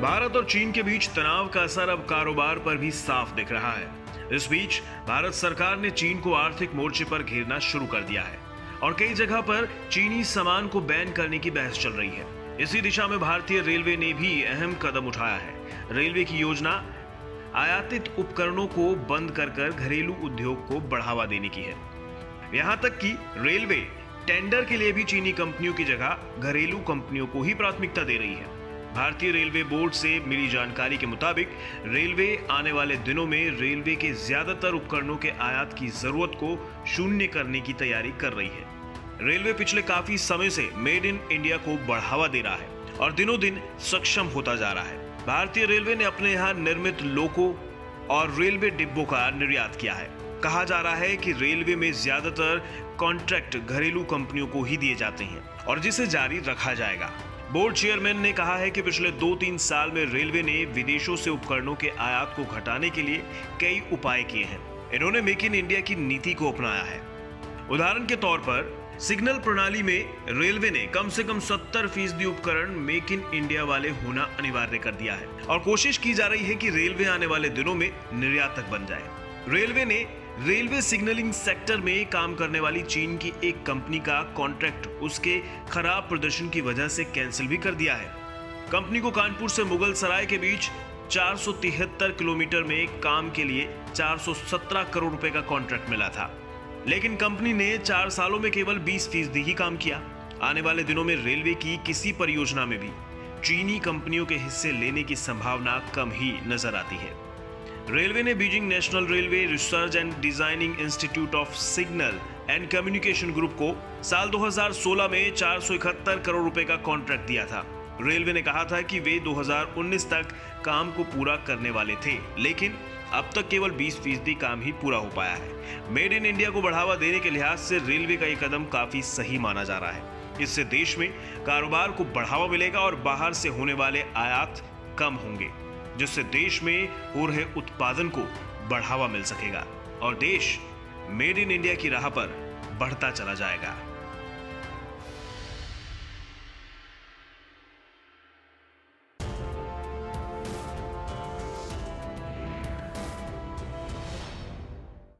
भारत और चीन के बीच तनाव का असर अब कारोबार पर भी साफ दिख रहा है। इस बीच भारत सरकार ने चीन को आर्थिक मोर्चे पर घेरना शुरू कर दिया है और कई जगह पर चीनी सामान को बैन करने की बहस चल रही है। इसी दिशा में भारतीय रेलवे ने भी अहम कदम उठाया है। रेलवे की योजना आयातित उपकरणों को बंद कर घरेलू उद्योग को बढ़ावा देने की है। यहाँ तक कि रेलवे टेंडर के लिए भी चीनी कंपनियों की जगह घरेलू कंपनियों को ही प्राथमिकता दे रही है। भारतीय रेलवे बोर्ड से मिली जानकारी के मुताबिक रेलवे आने वाले दिनों में रेलवे के ज्यादातर उपकरणों के आयात की जरूरत को शून्य करने की तैयारी कर रही है। रेलवे पिछले काफी समय से मेड इन इंडिया को बढ़ावा दे रहा है और दिनों दिन सक्षम होता जा रहा है। भारतीय रेलवे ने अपने यहाँ निर्मित लोको और रेलवे डिब्बों का निर्यात किया है। कहा जा रहा है कि रेलवे में ज्यादातर कॉन्ट्रैक्ट घरेलू कंपनियों को ही दिए जाते हैं और जिसे जारी रखा जाएगा। बोर्ड चेयरमैन ने कहा है कि पिछले 2-3 साल में रेलवे ने विदेशों से उपकरणों के आयात को घटाने के लिए कई उपाय किए हैं। इन्होंने मेक इन इंडिया की नीति को अपनाया है। उदाहरण के तौर पर सिग्नल प्रणाली में रेलवे ने कम से कम 70% उपकरण मेक इन इंडिया वाले होना अनिवार्य कर दिया है और कोशिश की जा रही है कि रेलवे आने वाले दिनों में निर्यातक बन जाए। रेलवे ने रेलवे सिग्नलिंग सेक्टर में काम करने वाली चीन की एक कंपनी का कॉन्ट्रैक्ट उसके खराब प्रदर्शन की वजह से कैंसिल भी कर दिया है। कंपनी को कानपुर से मुगल सराय के बीच 473 किलोमीटर में काम के लिए 417 करोड़ रुपए का कॉन्ट्रैक्ट मिला था, लेकिन कंपनी ने 4 सालों में केवल 20% ही काम किया। आने वाले दिनों में रेलवे की किसी परियोजना में भी चीनी कंपनियों के हिस्से लेने की संभावना कम ही नजर आती है। रेलवे ने Beijing national railway research and designing institute of signal and communication group को साल 2016 में 471 करोड़ रुपए का कॉन्ट्रैक्ट दिया था। रेलवे ने कहा था कि वे 2019 तक काम को पूरा करने वाले थे, लेकिन अब तक केवल 20% काम ही पूरा हो पाया है। मेड इन इंडिया को बढ़ावा देने के लिहाज से रेलवे का ये कदम काफी सही माना जा रहा है। इससे देश में कारोबार को बढ़ावा मिलेगा और बाहर से होने वाले आयात कम होंगे, जिससे देश में हो रहे उत्पादन को बढ़ावा मिल सकेगा और देश मेड इन इंडिया की राह पर बढ़ता चला जाएगा।